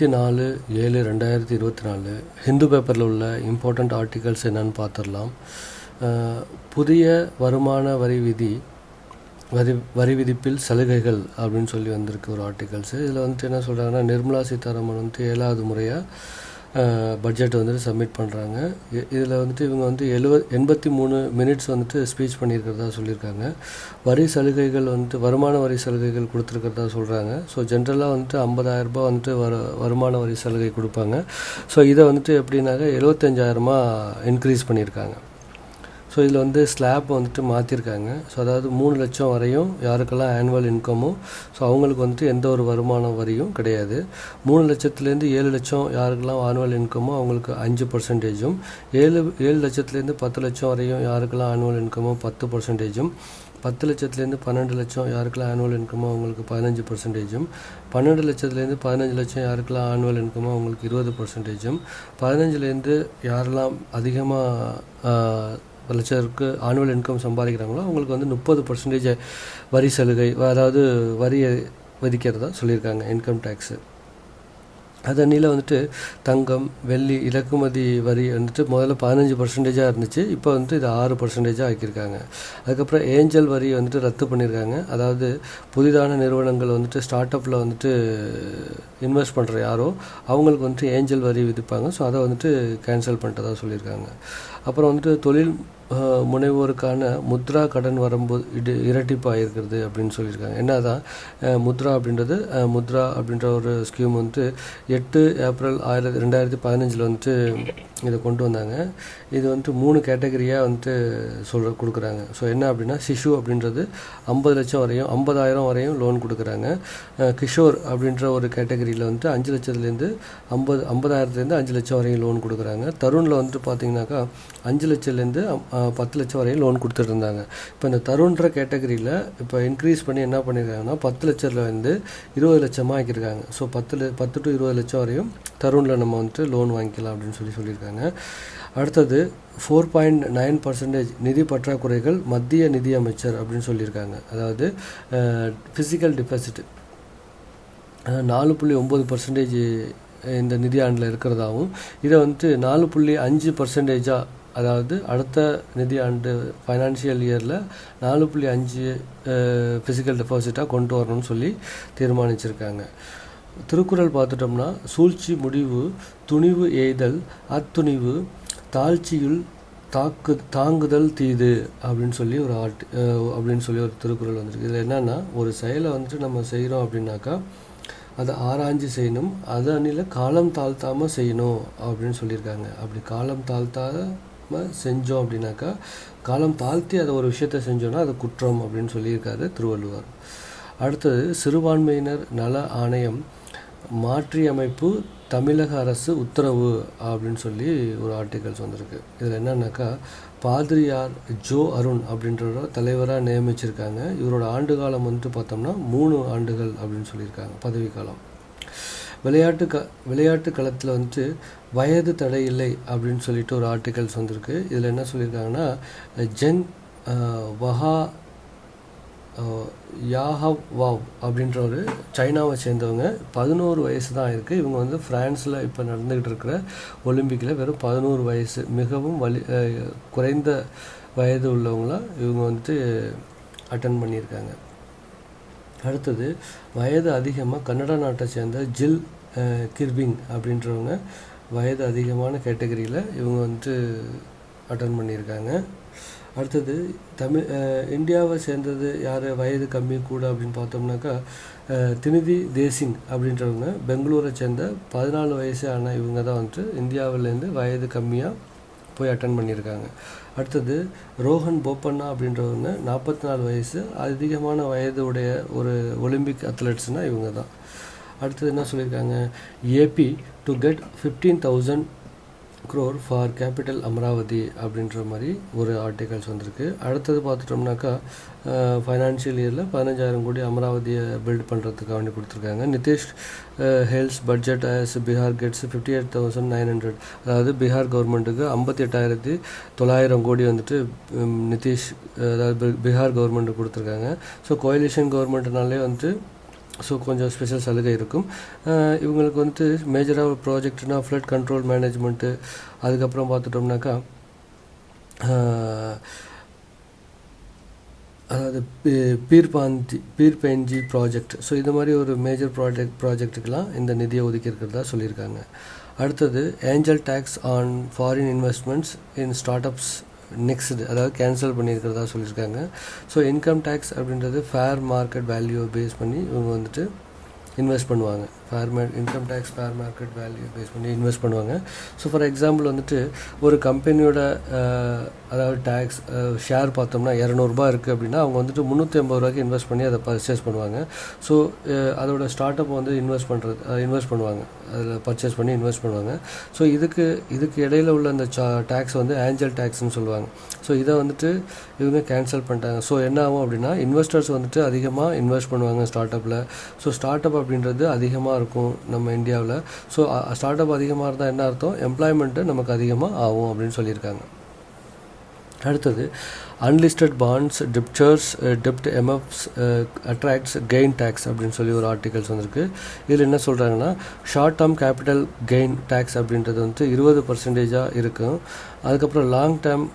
24/7/2024 ஹிந்து பேப்பரில் உள்ள important articles என்னன்னு பார்த்துடலாம். புதிய வருமான வரி விதிப்பில் சலுகைகள் அப்படின்னு சொல்லி வந்திருக்கு ஒரு ஆர்டிகல்ஸு. இதில் என்ன சொல்கிறாங்கன்னா, நிர்மலா சீதாராமன் 7வது முறையாக பட்ஜெட் சப்மிட் பண்ணுறாங்க. இதில் இவங்க 83 மினிட்ஸ் ஸ்பீச் பண்ணியிருக்கிறதா சொல்லியிருக்காங்க. வரி சலுகைகள் வருமான வரி சலுகைகள் கொடுத்துருக்கிறதா சொல்கிறாங்க. ஸோ ஜென்ரலாக 50,000 வருமான வரி சலுகை கொடுப்பாங்க. ஸோ இதை எப்படின்னாக்க 75,000 இன்க்ரீஸ் பண்ணியிருக்காங்க. ஸோ இதில் ஸ்லாப் மாற்றிருக்காங்க. ஸோ அதாவது 3 லட்சம் வரையும் யாருக்கெல்லாம் ஆனுவல் இன்கமோ ஸோ அவங்களுக்கு எந்த ஒரு வருமான வரியும் கிடையாது. 3 லட்சத்துலேருந்து 7 லட்சம் யாருக்கெல்லாம் ஆனுவல் இன்கமோ அவங்களுக்கு 5%, 7 லட்சத்துலேருந்து 10 லட்சம் வரையும் யாருக்கெல்லாம் ஆனுவல் இன்கமோ 10%, 10 லட்சத்துலேருந்து 12 லட்சம் யாருக்கெல்லாம் ஆனுவல் இன்கமோ அவங்களுக்கு 15%, 12 லட்சத்துலேருந்து 15 லட்சம் யாருக்கெல்லாம் ஆனுவல் இன்கமோ அவங்களுக்கு 20%, 15லேருந்து யாரெல்லாம் அதிகமாக லட்சருக்கு ஆனுவல் இன்கம் சம்பாதிக்கிறாங்களோ அவங்களுக்கு 30% வரி சலுகை, அதாவது வரியை விதிக்கிறதா சொல்லியிருக்காங்க, இன்கம் டேக்ஸு. அதனில தங்கம் வெள்ளி இறக்குமதி வரி முதல்ல 15% இருந்துச்சு. இப்போ இது 6% ஆக்கியிருக்காங்க. அதுக்கப்புறம் ஏஞ்சல் வரி ரத்து பண்ணியிருக்காங்க. அதாவது புதிதான நிறுவனங்கள் ஸ்டார்ட் அப்பில் இன்வெஸ்ட் பண்ணுற யாரோ அவங்களுக்கு ஏஞ்சல் வரி விதிப்பாங்க. ஸோ அதை கேன்சல் பண்ணிட்டதா சொல்லியிருக்காங்க. அப்புறம் தொழில் முனைவோருக்கான முத்ரா கடன் வரம்பு இரட்டிப்பாக இருக்கிறது அப்படின்னு சொல்லியிருக்காங்க. என்னதான் முத்ரா அப்படின்ற ஒரு ஸ்கீம் 8 ஏப்ரல் 2015 இதை கொண்டு வந்தாங்க. இது 3 கேட்டகரியாக கொடுக்குறாங்க. ஸோ என்ன அப்படின்னா, சிஷு அப்படின்றது 50 லட்சம் வரையும் 50,000 வரையும் லோன் கொடுக்குறாங்க. கிஷோர் அப்படின்ற ஒரு கேட்டகரியில் 5 லட்சத்துலேருந்து 50,000 5 லட்சம் வரையும் லோன் கொடுக்குறாங்க. தருணில் பார்த்தீங்கன்னாக்கா 5 லட்சத்துலேருந்து 10 லட்சம் வரையும் லோன் கொடுத்துட்டு இருந்தாங்க. இப்போ இந்த தருண்ன்ற கேட்டகரியில் இப்போ இன்க்ரீஸ் பண்ணி என்ன பண்ணியிருக்காங்கன்னா 10 லட்சத்துலேருந்து 20 லட்சமாக ஆக்கியிருக்காங்க. ஸோ 10 to 20 லட்சம் வரையும் தருணில் நம்ம லோன் வாங்கிக்கலாம் அப்படின்னு சொல்லியிருக்காங்க. அடுத்தது 4.9% நிதி பற்றாக்குறைகள் மத்திய நிதி அமைச்சர் அப்படின்னு சொல்லியிருக்காங்க. அதாவது ஃபிசிக்கல் டெபாசிட் 4.9% இந்த நிதி ஆண்டில் இருக்கிறதாகவும், இதை 4.5%, அதாவது அடுத்த நிதி ஆண்டு ஃபைனான்ஷியல் இயரில் 4.5 ஃபிசிக்கல் டெபாசிட்டாக கொண்டு வரணும்னு சொல்லி தீர்மானிச்சிருக்காங்க. திருக்குறள் பார்த்துட்டோம்னா, சூழ்ச்சி முடிவு துணிவு எய்தல் அத்துணிவு தாழ்ச்சியுள் தாங்குதல் தீது அப்படின்னு சொல்லி ஒரு திருக்குறள் வந்திருக்கு. இதில் என்னென்னா, ஒரு செயலை நம்ம செய்கிறோம் அப்படின்னாக்கா அதை ஆராய்ஞ்சு செய்யணும், அதனில காலம் தாழ்த்தாமல் செய்யணும் அப்படின்னு சொல்லியிருக்காங்க. அப்படி காலம் தாழ்த்தாமல் செஞ்சோம் அப்படின்னாக்கா, காலம் தாழ்த்தி அதை ஒரு விஷயத்தை செஞ்சோன்னா அது குற்றம் அப்படின்னு சொல்லியிருக்காரு திருவள்ளுவர். அடுத்தது சிறுபான்மையினர் நல ஆணையம் மாற்றியமைப்பு தமிழக அரசு உத்தரவு அப்படின்னு சொல்லி ஒரு ஆர்டிகல்ஸ் வந்திருக்கு. இதில் என்னன்னாக்கா, பாதிரியார் ஜோ அருண் அப்படின்ற தலைவராக நியமிச்சிருக்காங்க. இவரோட ஆண்டு காலம் பார்த்தோம்னா 3 ஆண்டுகள் அப்படின்னு சொல்லியிருக்காங்க பதவிக்காலம். விளையாட்டு களத்தில் வயது தடை இல்லை அப்படின்னு சொல்லிட்டு ஒரு ஆர்டிகல்ஸ் வந்திருக்கு. இதில் என்ன சொல்லியிருக்காங்கன்னா, ஜெங் யாஹவாவ் அப்படின்ற ஒரு சைனாவை சேர்ந்தவங்க, 11 வயசு தான் இருக்குது. இவங்க ஃப்ரான்ஸில் இப்போ நடந்துக்கிட்டு இருக்கிற ஒலிம்பிக்கில் வெறும் 11 வயசு, மிகவும் குறைந்த வயது உள்ளவங்களாம் இவங்க அட்டன் பண்ணியிருக்காங்க. அடுத்தது வயது அதிகமாக கன்னடா நாட்டை சேர்ந்த ஜில் கிர்பிங் அப்படின்றவங்க வயது அதிகமான கேட்டகரியில் இவங்க அட்டன் பண்ணியிருக்காங்க. அடுத்தது இந்தியாவை சேர்ந்தது யார் வயது கம்மி கூட அப்படின்னு பார்த்தோம்னாக்கா, தினிதி தேசிங் அப்படின்றவங்க பெங்களூரை சேர்ந்த 14 வயசு ஆனால் இவங்க தான் இந்தியாவிலேருந்து வயது கம்மியாக போய் அட்டன் பண்ணியிருக்காங்க. அடுத்தது ரோஹன் போப்பண்ணா அப்படின்றவங்க 44 வயசு, அதிகமான வயது உடைய ஒரு ஒலிம்பிக் அத்லெட்ஸ்னால் இவங்க தான். அடுத்தது என்ன சொல்லியிருக்காங்க, AP to get 15,000 crore for capital Amaravati அப்படின்ற மாதிரி ஒரு ஆர்டிகல்ஸ் வந்திருக்கு. அடுத்தது பார்த்துட்டோம்னாக்கா, ஃபைனான்ஷியல் இயரில் 15,000 கோடி அமராவதியை பில்ட் பண்ணுறதுக்காக வேண்டி கொடுத்துருக்காங்க. Nitish hells budget as Bihar gets 58,900, அதாவது பீகார் கவர்மெண்ட்டுக்கு 58,900 கோடி நிதிஷ், அதாவது பீகார் கவர்மெண்ட்டு கொடுத்துருக்காங்க. ஸோ கோயலிஷன் கவர்மெண்ட்னாலே ஸோ கொஞ்சம் ஸ்பெஷல் சலுகை இருக்கும். இவங்களுக்கு வந்துட்டு மேஜராக ப்ராஜெக்ட்னா ஃப்ளட் கண்ட்ரோல் மேனேஜ்மெண்ட்டு, அதுக்கப்புறம் பார்த்துட்டோம்னாக்கா அதாவது பீர்பேஞ்சி ப்ராஜெக்ட். ஸோ இது மாதிரி ஒரு மேஜர் ப்ராஜெக்ட்டுக்கெலாம் இந்த நிதியை ஒதுக்கி இருக்கிறதா சொல்லியிருக்காங்க. அடுத்தது angel tax on foreign investments in startups next, அதாவது கேன்சல் பண்ணியிருக்கிறதா சொல்லியிருக்காங்க. ஸோ இன்கம் டேக்ஸ் அப்படின்றது ஃபேர் மார்க்கெட் வேல்யூ பேஸ் பண்ணி இவங்க வந்துட்டு இன்வெஸ்ட் பண்ணுவாங்க. Income tax fair market value base பண்ணி இன்வெஸ்ட் பண்ணுவாங்க. ஸோ ஃபார் எக்ஸாம்பிள் வந்துட்டு ஒரு கம்பெனியோட அதாவது டேக்ஸ் ஷேர் பார்த்தோம்னா 200 இருக்குது அப்படின்னா அவங்க வந்துட்டு 350 ரூபாய்க்கு இன்வெஸ்ட் பண்ணி அதை பர்ச்சேஸ் பண்ணுவாங்க. ஸோ அதோட ஸ்டார்ட் அப் வந்து இன்வெஸ்ட் பண்ணுவாங்க, அதில் பர்ச்சேஸ் பண்ணி இன்வெஸ்ட் பண்ணுவாங்க. ஸோ இதுக்கு இடையில் உள்ள அந்த டேக்ஸ் வந்து ஏஞ்சல் டேக்ஸ்னு சொல்லுவாங்க. ஸோ இதை வந்துட்டு இவங்க கேன்சல் பண்ணிட்டாங்க. ஸோ என்ன ஆகும் அப்படின்னா இன்வெஸ்டர்ஸ் வந்துட்டு அதிகமாக இன்வெஸ்ட் பண்ணுவாங்க ஸ்டார்ட் அப்பில். ஸோ ஸ்டார்ட் அப் அப்படின்றது அதிகமாக இருக்கும் நம்ம இந்தியாவில். ஸோ ஸ்டார்ட் அப் அதிகமாக இருந்தால் என்ன அர்த்தம், எம்ப்ளாய்மெண்ட்டு நமக்கு அதிகமாக ஆகும் அப்படின்னு சொல்லியிருக்காங்க. அடுத்தது அன்லிஸ்டட் பாண்ட்ஸ் டிப்சர்ஸ் டெப்ட் எம்எஃப்ஸ் அட்ராக்ட்ஸ் கெயின் டேக்ஸ் அப்படின்னு சொல்லி ஒரு ஆர்டிகல்ஸ் வந்திருக்கு. இதில் என்ன சொல்கிறாங்கன்னா short term capital gain tax அப்படின்றது வந்துட்டு 20% இருக்கும். அதுக்கப்புறம் long term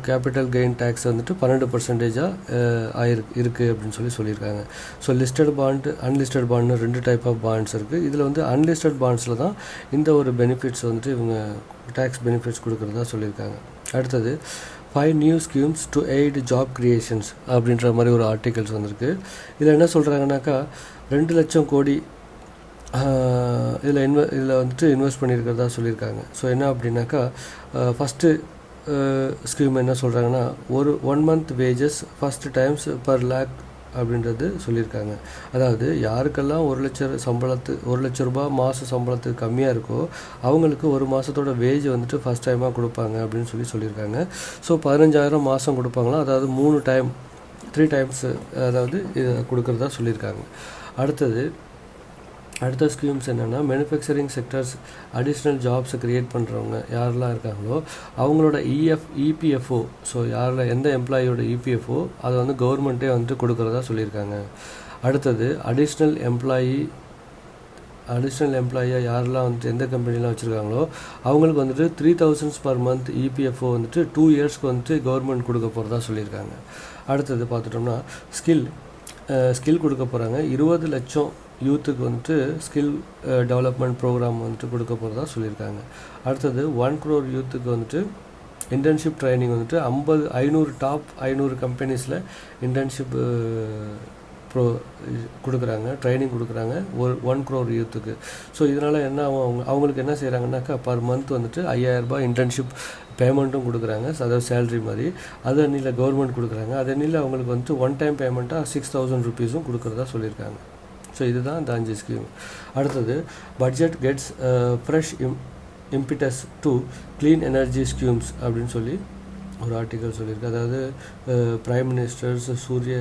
capital gain tax வந்துட்டு 12% இருக்குது அப்படின்னு சொல்லியிருக்காங்க. ஸோ லிஸ்டட் பாண்ட் அன்லிஸ்டட் பாண்ட்னு 2 டைப் ஆஃப் பாண்ட்ஸ் இருக்குது. இதில் வந்து அன்லிஸ்டட் பாண்ட்ஸில் தான் இந்த ஒரு பெனிஃபிட்ஸ் வந்துட்டு இவங்க டேக்ஸ் பெனிஃபிட்ஸ் கொடுக்குறதா சொல்லியிருக்காங்க. அடுத்தது 5 new schemes to eight job creations அப்படின்ற மாதிரி ஒரு ஆர்டிகல்ஸ் வந்திருக்கு. இதில் என்ன சொல்கிறாங்கனாக்கா 2 லட்சம் கோடி இதில் வந்துட்டு இன்வெஸ்ட் பண்ணியிருக்கிறதா சொல்லியிருக்காங்க. ஸோ என்ன அப்படின்னாக்கா ஃபஸ்ட்டு ஸ்கீம் என்ன சொல்கிறாங்கன்னா ஒரு 1 month wages first times per lakh அப்படின்றது சொல்லியிருக்காங்க. அதாவது யாருக்கெல்லாம் 1 லட்ச ரூபாய் மாத சம்பளத்துக்கு கம்மியாக இருக்கோ அவங்களுக்கு ஒரு மாதத்தோட வேஜ் வந்துட்டு ஃபஸ்ட் டைமாக கொடுப்பாங்க அப்படின்னு சொல்லியிருக்காங்க. ஸோ 15,000 மாதம் கொடுப்பாங்களா, அதாவது 3 times அதாவது இதை கொடுக்குறதா சொல்லியிருக்காங்க. அடுத்த ஸ்கீம்ஸ் என்னென்னா மேனுஃபேக்சரிங் செக்டர்ஸ் அடிஷ்னல் ஜாப்ஸை க்ரியேட் பண்ணுறவங்க யாரெல்லாம் இருக்காங்களோ அவங்களோட இபிஎஃப்ஓ, ஸோ யாரில் எந்த எம்ப்ளாயியோட இபிஎஃப்ஓ அதை வந்து கவர்மெண்ட்டே வந்துட்டு கொடுக்குறதா சொல்லியிருக்காங்க. அடுத்தது அடிஷ்னல் எம்ப்ளாயியாக யாரெல்லாம் வந்துட்டு எந்த கம்பெனிலாம் வச்சுருக்காங்களோ அவங்களுக்கு வந்துட்டு 3,000 per month இபிஎஃப்ஓ வந்துட்டு 2 yearsக்கு வந்துட்டு கவர்மெண்ட் கொடுக்க போகிறதா சொல்லியிருக்காங்க. அடுத்தது பார்த்துட்டோம்னா ஸ்கில் கொடுக்க போகிறாங்க. 20 லட்சம் யூத்துக்கு வந்துட்டு ஸ்கில் டெவலப்மெண்ட் ப்ரோக்ராம் வந்துட்டு கொடுக்க போகிறதா சொல்லியிருக்காங்க. அடுத்தது 1 crore யூத்துக்கு வந்துட்டு இன்டர்ன்ஷிப் ட்ரைனிங் வந்துட்டு 500 டாப் 500 கம்பெனிஸில் இன்டர்ன்ஷிப் ட்ரைனிங் கொடுக்குறாங்க 1 crore யூத்துக்கு. ஸோ இதனால் என்ன அவங்களுக்கு என்ன செய்கிறாங்கன்னாக்கா பர் மந்த் வந்துட்டு 5,000 ரூபாய் இன்டர்ன்ஷிப் பேமெண்ட்டும் கொடுக்குறாங்க, அதாவது சேலரி மாதிரி. அது அன்னியில் கவர்மெண்ட் கொடுக்குறாங்க. அது அன்னியில் அவங்களுக்கு வந்துட்டு 1 time பேமெண்ட்டாக 6,000 rupees கொடுக்குறதா சொல்லியிருக்காங்க. ஸோ இதுதான் இந்த 5 ஸ்கீம். அடுத்தது budget gets fresh impetus to clean energy schemes அப்படின்னு சொல்லி ஒரு ஆர்டிக்கல் சொல்லியிருக்கு. அதாவது பிரைம் மினிஸ்டர்ஸ் சூரிய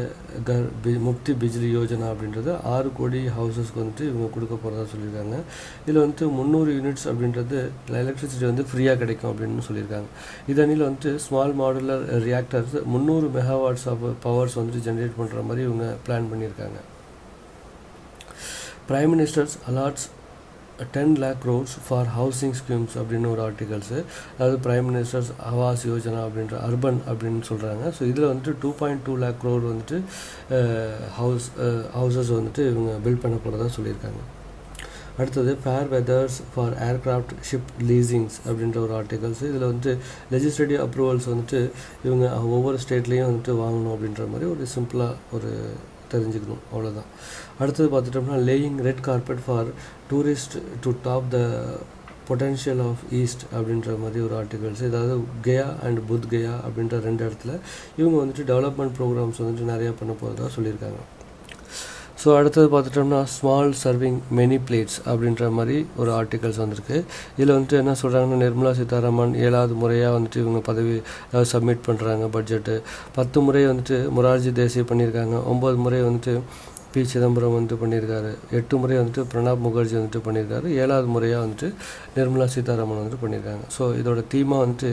முக்தி பிஜ்லி யோஜனா அப்படின்றது 6 கோடி ஹவுசஸ்க்கு வந்துட்டு இவங்க கொடுக்க போகிறதா சொல்லியிருக்காங்க. இதில் வந்துட்டு 300 யூனிட்ஸ் அப்படின்றது எலக்ட்ரிசிட்டி வந்து ஃப்ரீயாக கிடைக்கும் அப்படின்னு சொல்லியிருக்காங்க. இதனில் வந்துட்டு small modular reactors 300 megawatts of powers வந்துட்டு ஜென்ரேட் பண்ணுற மாதிரி இவங்க பிளான் பண்ணியிருக்காங்க. Prime ministers allots 10 lakh crores for housing schemes அப்படின்னு ஒரு ஆர்டிகல்ஸு. அதாவது பிரைம் மினிஸ்டர்ஸ் ஆவாஸ் யோஜனா அப்படின்ற அர்பன் அப்படின்னு சொல்கிறாங்க. ஸோ இதில் வந்துட்டு 2.2 lakh crore வந்துட்டு ஹவுசஸ் வந்துட்டு இவங்க பில்ட் பண்ண போகிறதா சொல்லியிருக்காங்க. அடுத்தது fair weathers for aircraft ship leasings அப்படின்ற ஒரு ஆர்டிகல்ஸ். இதில் வந்துட்டு லெஜிஸ்லேட்டிவ் அப்ரூவல்ஸ் வந்துட்டு இவங்க ஒவ்வொரு ஸ்டேட்லேயும் வந்துட்டு வாங்கணும் அப்படின்ற மாதிரி ஒரு சிம்பிளாக ஒரு தெரிஞ்சுக்கணும், அவ்வளோதான். அடுத்தது பார்த்துட்டோம்னா laying red carpet for tourist to tap the potential of east அப்படின்ற மாதிரி ஒரு ஆர்டிகல்ஸ். அதாவது கயா அண்ட் புத் கயா அப்படின்ற 2 இடத்துல இவங்க வந்துட்டு டெவலப்மெண்ட் ப்ரோக்ராம்ஸ் வந்துட்டு நிறையா பண்ண போகிறதா சொல்லியிருக்காங்க. ஸோ அடுத்தது பார்த்துட்டோம்னா ஸ்மால் சர்விங் மெனி பிளேட்ஸ் அப்படின்ற மாதிரி ஒரு ஆர்டிகல்ஸ் வந்திருக்கு. இதில் வந்துட்டு என்ன சொல்கிறாங்கன்னா நிர்மலா சீதாராமன் 7வது முறையாக வந்துட்டு இவங்க பதவி சப்மிட் பண்ணுறாங்க பட்ஜெட்டு. 10 முறை வந்துட்டு மொரார்ஜி தேசாய் பண்ணியிருக்காங்க. 9 முறை வந்துட்டு பி சிதம்பரம் வந்துட்டு பண்ணியிருக்காரு. 8 முறை வந்துட்டு பிரணாப் முகர்ஜி வந்துட்டு பண்ணியிருக்காரு. 7வது முறையாக வந்துட்டு நிர்மலா சீதாராமன் வந்துட்டு பண்ணியிருக்காங்க. ஸோ இதோட தீமாக வந்துட்டு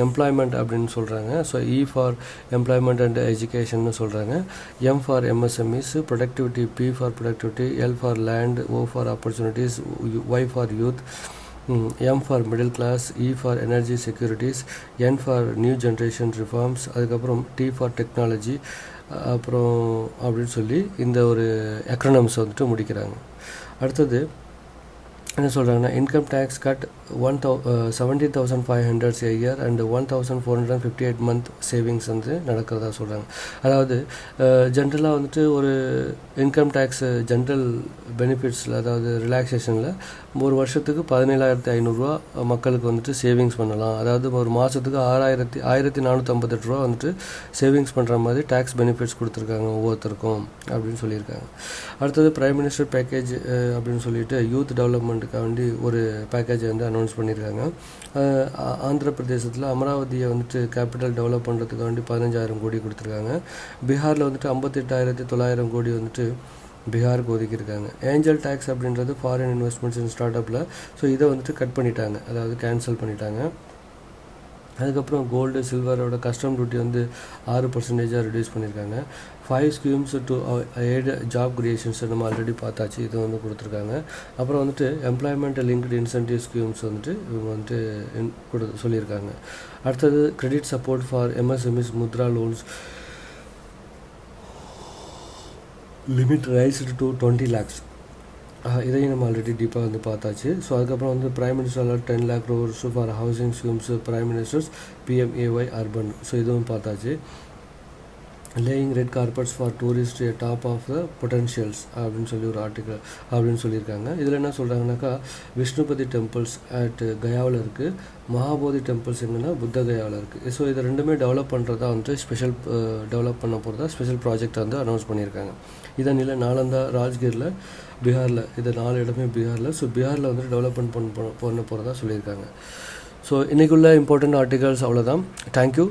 எம்ப்ளாய்மெண்ட் அப்படின்னு சொல்கிறாங்க. So E for employment and எஜுகேஷன்னு சொல்கிறாங்க. M for MSMEs, productivity, P for productivity, L for land, O for opportunities, Y for youth, M for middle class, E for energy securities, N for new generation reforms, அதுக்கப்புறம் T for technology, அப்புறம் அப்படின்னு சொல்லி இந்த ஒரு எக்ரோனம்ஸ் வந்துட்டு முடிக்கிறாங்க. அடுத்தது என்ன சொல்கிறாங்கன்னா, income tax cut 17,500 a year and 1,458 month savings வந்து நடக்கிறதா சொல்கிறாங்க. அதாவது ஜென்ரலாக வந்துட்டு ஒரு இன்கம் டேக்ஸ் ஜென்ரல் பெனிஃபிட்ஸில், அதாவது ரிலாக்ஸேஷனில் ஒரு வருஷத்துக்கு 17,500 மக்களுக்கு வந்துட்டு சேவிங்ஸ் பண்ணலாம். அதாவது ஒரு மாதத்துக்கு 1,458 வந்துட்டு சேவிங்ஸ் பண்ணுற மாதிரி டேக்ஸ் பெனிஃபிட்ஸ் கொடுத்துருக்காங்க ஒவ்வொருத்தருக்கும் அப்படின்னு சொல்லியிருக்காங்க. அடுத்தது பிரைம் மினிஸ்டர் பேக்கேஜ் அப்படின்னு சொல்லிட்டு யூத் டெவலப்மெண்ட்டுக்காக வேண்டி ஒரு பேக்கேஜை வந்து அனௌன்ஸ் பண்ணியிருக்காங்க. ஆந்திர பிரதேசத்தில் அமராவதியை வந்துட்டு கேபிட்டல் டெவலப் பண்ணுறதுக்கு வேண்டி 15,000 கோடி கொடுத்துருக்காங்க. பீகாரில் வந்துட்டு 58,900 கோடி வந்துட்டு பீகாருக்கு ஒதுக்கியிருக்காங்க. ஏஞ்சல் டேக்ஸ் அப்படின்றது ஃபாரின் இன்வெஸ்ட்மெண்ட்ஸ் இன் ஸ்டார்ட் அப்பில். ஸோ இதை வந்துட்டு கட் பண்ணிட்டாங்க, அதாவது கேன்சல் பண்ணிட்டாங்க. அதுக்கப்புறம் கோல்டு சில்வரோட கஸ்டம் டியூட்டி வந்து 6% ரெடியூஸ் பண்ணியிருக்காங்க. 5 schemes to eight job creations நம்ம ஆல்ரெடி பார்த்தாச்சு, இது வந்து கொடுத்துருக்காங்க. அப்புறம் வந்துட்டு எம்ப்ளாய்மெண்ட் லிங்க்டு இன்சென்டிவ் ஸ்கீம்ஸ் வந்துட்டு இவங்க வந்துட்டு சொல்லியிருக்காங்க. அடுத்தது credit support for MSMEs, Mudra loans limit raised to 20 lakhs. இதையும் நம்ம ஆல்ரெடி டீப்பாக வந்து பார்த்தாச்சு. ஸோ அதுக்கப்புறம் வந்து prime minister 10 lakh crores for housing schemes, prime ministers PMAY urban. So இதுவும் பார்த்தாச்சு. Laying red carpets for tourist top of the potentials அப்படின்னு சொல்லி ஒரு ஆர்டிக்கல் அப்படின்னு சொல்லியிருக்காங்க. இதில் என்ன சொல்கிறாங்கனாக்கா, விஷ்ணுபதி டெம்பிள்ஸ் அட் கயாவில் இருக்குது, மகாபோதி டெம்பிள்ஸ் எங்கன்னா புத்த கயாவில் இருக்குது. ஸோ இதை ரெண்டுமே டெவலப் பண்ணுறதா வந்துட்டு ஸ்பெஷல் டெவலப் பண்ண போகிறதா ஸ்பெஷல் ப்ராஜெக்ட் வந்து அனௌன்ஸ் பண்ணியிருக்காங்க. இதன் நிலை நாலந்தா, ராஜ்கிரில், பீகாரில், இது 4 இடமே பீகாரில். ஸோ பீகாரில் வந்துட்டு டெவலப்மெண்ட் பண்ண போகிறதா சொல்லியிருக்காங்க. ஸோ இன்றைக்குள்ள இம்பார்ட்டண்ட் ஆர்டிகல்ஸ் அவ்வளோதான். தேங்க்யூ.